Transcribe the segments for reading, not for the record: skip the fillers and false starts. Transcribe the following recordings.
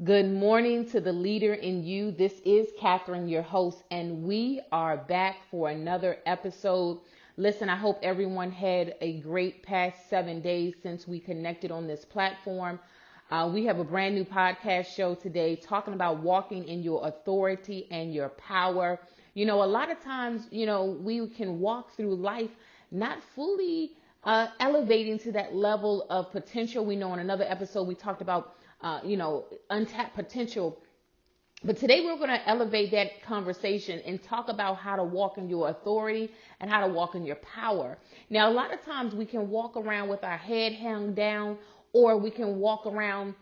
Good morning to the leader in you. This is Catherine, your host, and we are back for another episode. Listen, I hope everyone had a great past 7 days since we connected on this platform. We have a brand new podcast show today talking about walking in your authority and your power. A lot of times, we can walk through life not fully elevating to that level of potential. We know in another episode we talked about untapped potential. But today we're going to elevate that conversation and talk about how to walk in your authority and how to walk in your power. Now, a lot of times we can walk around with our head hung down, or we can walk around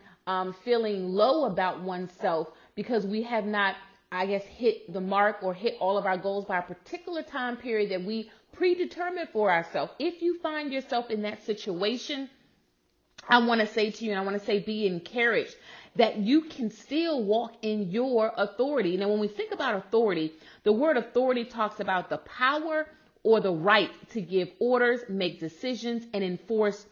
feeling low about oneself because we have not, hit the mark or hit all of our goals by a particular time period that we predetermined for ourselves. If you find yourself in that situation, I want to say to you, and I want to say be encouraged that you can still walk in your authority. Now, when we think about authority, the word authority talks about the power or the right to give orders, make decisions, and enforce,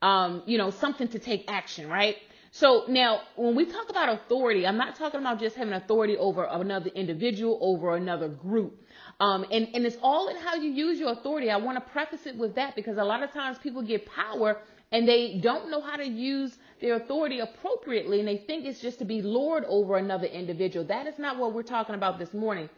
something to take action, right? So now, when we talk about authority, I'm not talking about just having authority over another individual, over another group. And it's all in how you use your authority. I want to preface it with that because a lot of times people get power and they don't know how to use their authority appropriately, and they think it's just to be lord over another individual. That is not what we're talking about this morning.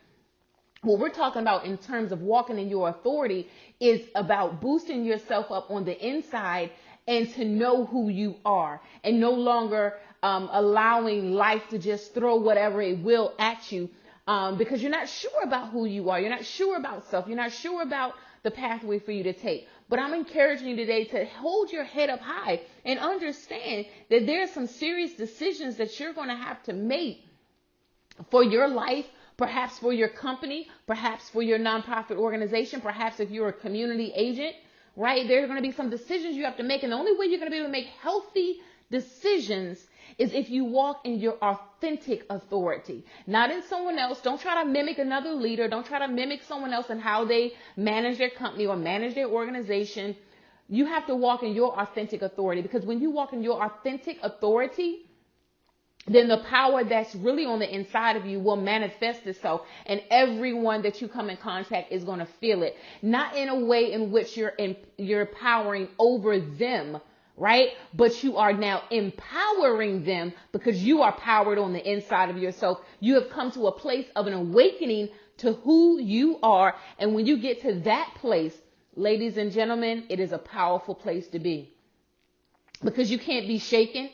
What we're talking about in terms of walking in your authority is about boosting yourself up on the inside and to know who you are and no longer allowing life to just throw whatever it will at you because you're not sure about who you are. You're not sure about self. You're not sure about the pathway for you to take. But I'm encouraging you today to hold your head up high and understand that there are some serious decisions that you're going to have to make for your life, perhaps for your company, perhaps for your nonprofit organization, perhaps if you're a community agent, right? There are going to be some decisions you have to make. And the only way you're going to be able to make healthy decisions is if you walk in your authentic authority, not in someone else. Don't try to mimic another leader. Don't try to mimic someone else and how they manage their company or manage their organization. You have to walk in your authentic authority, because when you walk in your authentic authority, then the power that's really on the inside of you will manifest itself, and everyone that you come in contact is going to feel it. Not in a way in which you're powering over them, right? But you are now empowering them because you are powered on the inside of yourself. You have come to a place of an awakening to who you are. And when you get to that place, ladies and gentlemen, it is a powerful place to be, because you can't be shaken.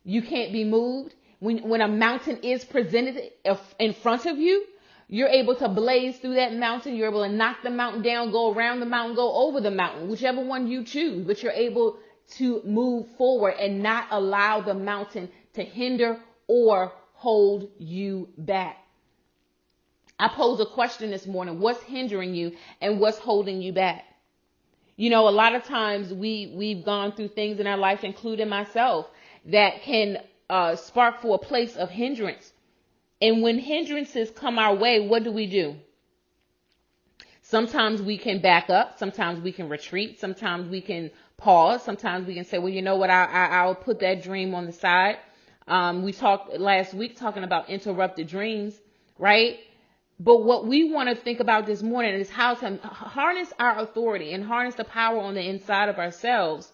You can't be moved. When a mountain is presented in front of you, you're able to blaze through that mountain. You're able to knock the mountain down, go around the mountain, go over the mountain, whichever one you choose. But you're able to move forward and not allow the mountain to hinder or hold you back. I posed a question this morning: what's hindering you and what's holding you back? A lot of times we've gone through things in our life, including myself, that can spark for a place of hindrance. And when hindrances come our way, what do? Sometimes we can back up. Sometimes we can retreat. Sometimes we can pause. Sometimes we can say, well, you know what? I'll put that dream on the side. We talked last week talking about interrupted dreams, right? But what we want to think about this morning is how to harness our authority and harness the power on the inside of ourselves,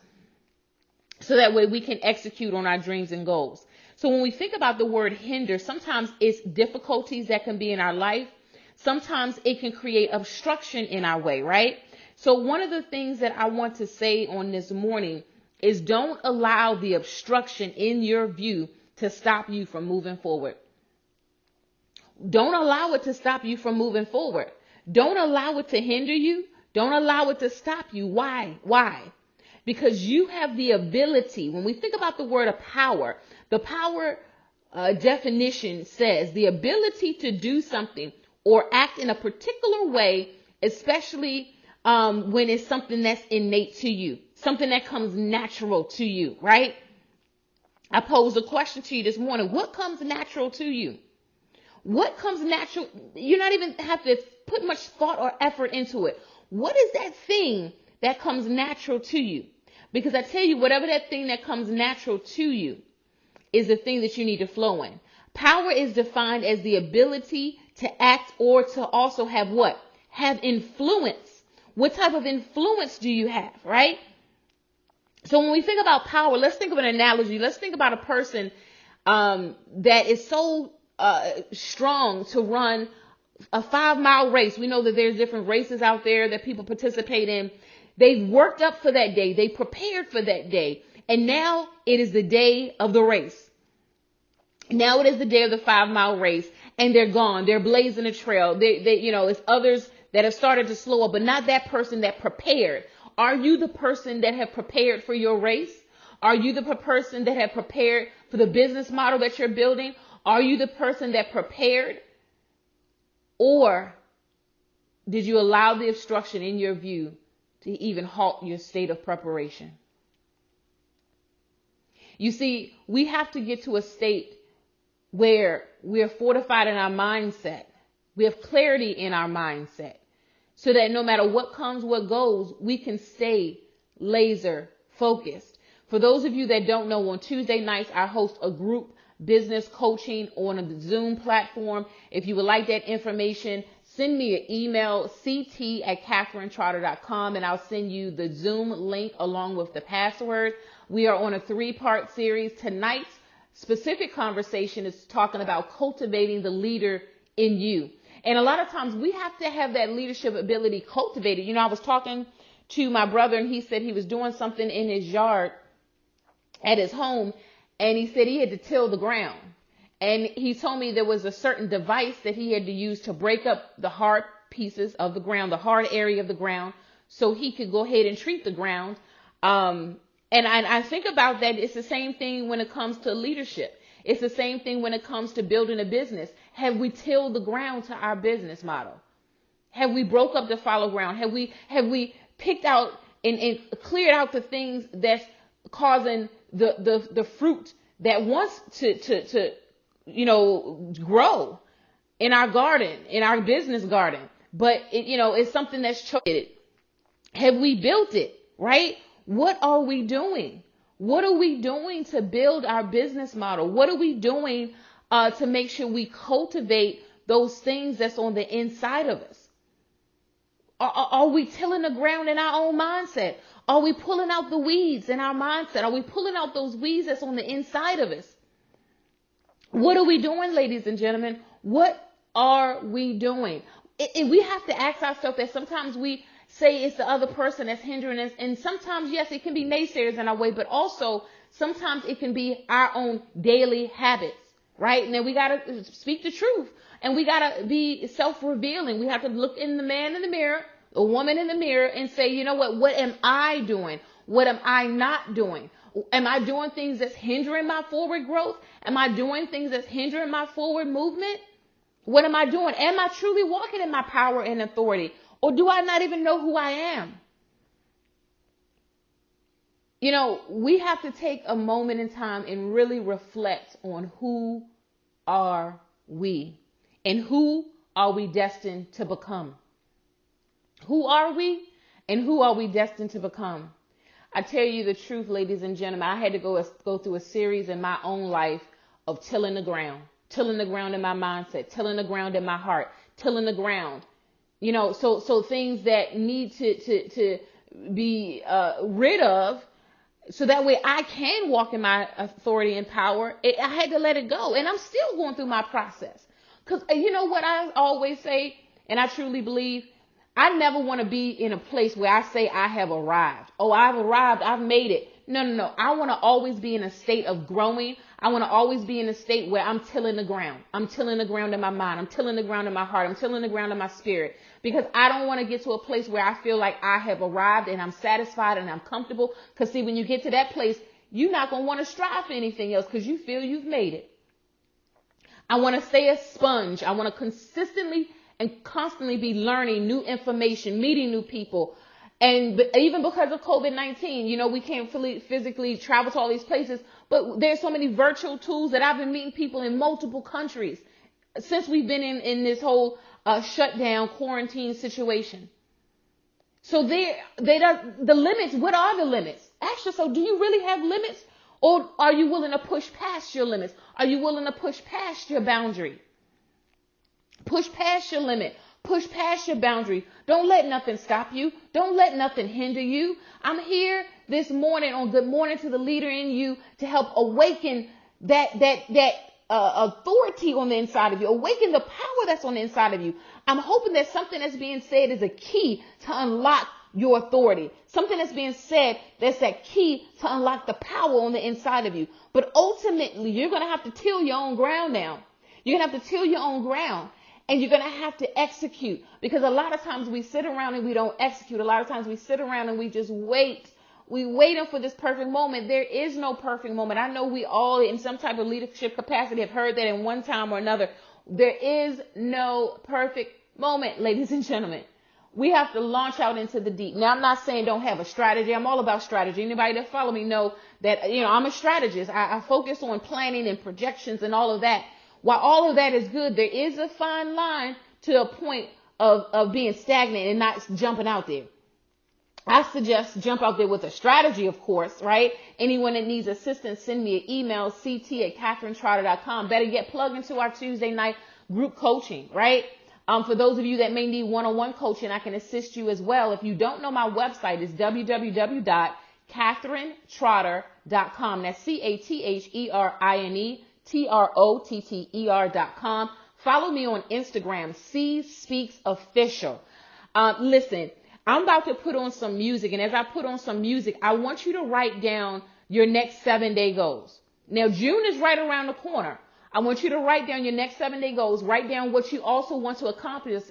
so that way we can execute on our dreams and goals. So when we think about the word hinder, sometimes it's difficulties that can be in our life. Sometimes it can create obstruction in our way, right? So one of the things that I want to say on this morning is don't allow the obstruction in your view to stop you from moving forward. Don't allow it to stop you from moving forward. Don't allow it to hinder you. Don't allow it to stop you. Why? Because you have the ability. When we think about the word of power, the power definition says the ability to do something or act in a particular way, especially when it's something that's innate to you, something that comes natural to you, right? I posed a question to you this morning. What comes natural to you? What comes natural? You not even have to put much thought or effort into it. What is that thing that comes natural to you? Because I tell you, whatever that thing that comes natural to you, is the thing that you need to flow in. Power is defined as the ability to act or to also have what? Have influence. What type of influence do you have, right? So when we think about power, let's think of an analogy. Let's think about a person that is so strong to run a 5-mile race. We know that there's different races out there that people participate in. They've worked up for that day. They prepared for that day. And now it is the day of the race. Now it is the day of the 5-mile race, and they're gone. They're blazing a trail. It's others that have started to slow up, but not that person that prepared. Are you the person that have prepared for your race? Are you the person that have prepared for the business model that you're building? Are you the person that prepared? Or did you allow the obstruction in your view to even halt your state of preparation? You see, we have to get to a state where we're fortified in our mindset. We have clarity in our mindset so that no matter what comes, what goes, we can stay laser focused. For those of you that don't know, on Tuesday nights, I host a group business coaching on the Zoom platform. If you would like that information, send me an email, ct@catherinetrotter.com, and I'll send you the Zoom link along with the password. We are on a 3-part series. Tonight's specific conversation is talking about cultivating the leader in you. And a lot of times we have to have that leadership ability cultivated. I was talking to my brother, and he said he was doing something in his yard at his home, and he said he had to till the ground. And he told me there was a certain device that he had to use to break up the hard pieces of the ground, the hard area of the ground, so he could go ahead and treat the ground. And I think about that. It's the same thing when it comes to leadership. It's the same thing when it comes to building a business. Have we tilled the ground to our business model? Have we broke up the fallow ground? Have we picked out and cleared out the things that's causing the fruit that wants to grow in our garden, in our business garden, but it's something that's choking. Have we built it, right? What are we doing? What are we doing to build our business model? What are we doing to make sure we cultivate those things that's on the inside of us? Are we tilling the ground in our own mindset? Are we pulling out the weeds in our mindset? Are we pulling out those weeds that's on the inside of us? What are we doing, ladies and gentlemen? What are we doing? And we have to ask ourselves that. Sometimes we say it's the other person that's hindering us. And sometimes, yes, it can be naysayers in our way, but also sometimes it can be our own daily habits, right? And then we got to speak the truth, and we got to be self-revealing. We have to look in the man in the mirror, the woman in the mirror, and say, you know what am I doing? What am I not doing? Am I doing things that's hindering my forward growth? Am I doing things that's hindering my forward movement? What am I doing? Am I truly walking in my power and authority? Or do I not even know who I am? We have to take a moment in time and really reflect on who are we and who are we destined to become? Who are we and who are we destined to become? I tell you the truth, ladies and gentlemen, I had to go through a series in my own life of tilling the ground in my mindset, tilling the ground in my heart, tilling the ground. So things that need to be rid of, so that way I can walk in my authority and power. I had to let it go, and I'm still going through my process. Because you know what I always say, and I truly believe, I never want to be in a place where I say I have arrived. Oh, I've arrived. I've made it. No. I want to always be in a state of growing. I want to always be in a state where I'm tilling the ground. I'm tilling the ground in my mind. I'm tilling the ground in my heart. I'm tilling the ground in my spirit. Because I don't want to get to a place where I feel like I have arrived and I'm satisfied and I'm comfortable. Because see, when you get to that place, you're not going to want to strive for anything else because you feel you've made it. I want to stay a sponge. I want to consistently and constantly be learning new information, meeting new people. And even because of COVID-19, we can't physically travel to all these places, but there's so many virtual tools that I've been meeting people in multiple countries since we've been in this whole shutdown quarantine situation. So the limits, what are the limits? Ask yourself, do you really have limits? Or are you willing to push past your limits? Are you willing to push past your boundary? Push past your limit. Push past your boundary. Don't let nothing stop you. Don't let nothing hinder you. I'm here this morning on Good Morning to the Leader in You to help awaken that authority on the inside of you. Awaken the power that's on the inside of you. I'm hoping that something that's being said is a key to unlock your authority. Something that's being said that's that key to unlock the power on the inside of you. But ultimately, you're going to have to till your own ground now. You're going to have to till your own ground. And you're going to have to execute, because a lot of times we sit around and we don't execute. A lot of times we sit around and we just wait. We waiting for this perfect moment. There is no perfect moment. I know we all in some type of leadership capacity have heard that in one time or another. There is no perfect moment, ladies and gentlemen. We have to launch out into the deep. Now, I'm not saying don't have a strategy. I'm all about strategy. Anybody that follow me know that, I'm a strategist. I focus on planning and projections and all of that. While all of that is good, there is a fine line to a point of being stagnant and not jumping out there. I suggest jump out there with a strategy, of course, right? Anyone that needs assistance, send me an email, ct@katherinetrotter.com. Better get plugged into our Tuesday night group coaching, right? For those of you that may need one-on-one coaching, I can assist you as well. If you don't know my website, it's www.katherinetrotter.com. That's CATHERINETROTTER.com. Follow me on Instagram, C Speaks Official. Listen, I'm about to put on some music, and as I put on some music, I want you to write down your next 7-day goals. Now, June is right around the corner. I want you to write down your next 7-day goals. Write down what you also want to accomplish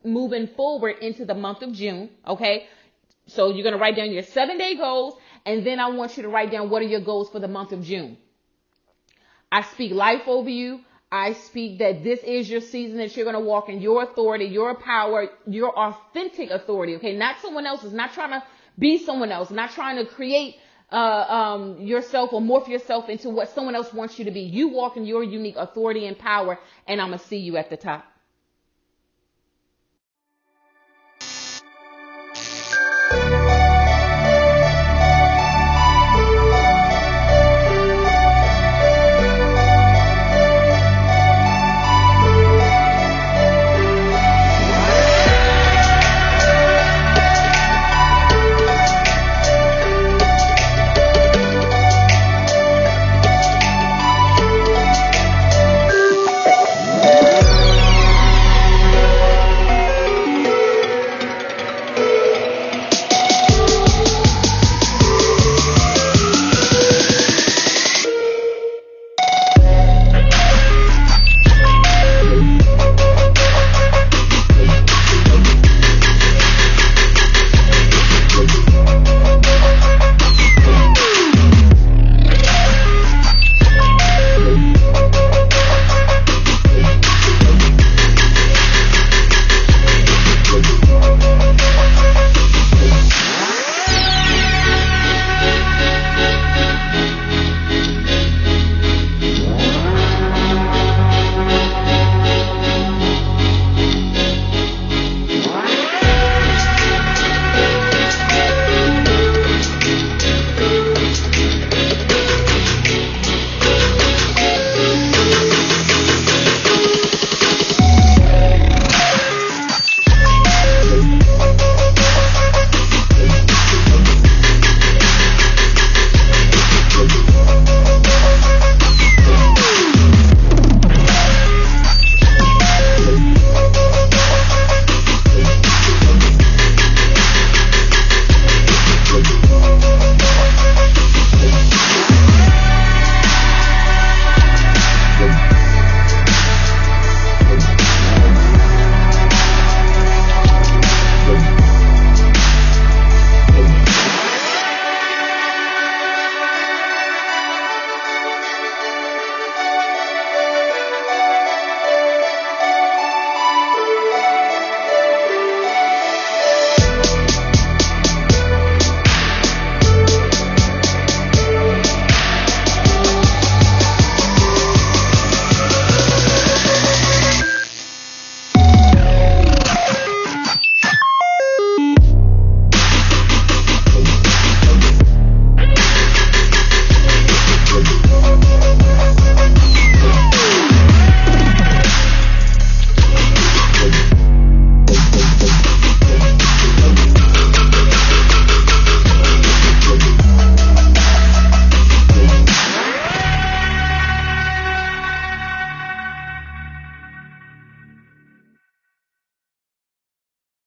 moving forward into the month of June. Okay. So you're going to write down your 7-day goals, and then I want you to write down what are your goals for the month of June. I speak life over you. I speak that this is your season, that you're going to walk in your authority, your power, your authentic authority. Okay. Not someone else's, not trying to be someone else, not trying to create yourself or morph yourself into what someone else wants you to be. You walk in your unique authority and power, and I'm going to see you at the top.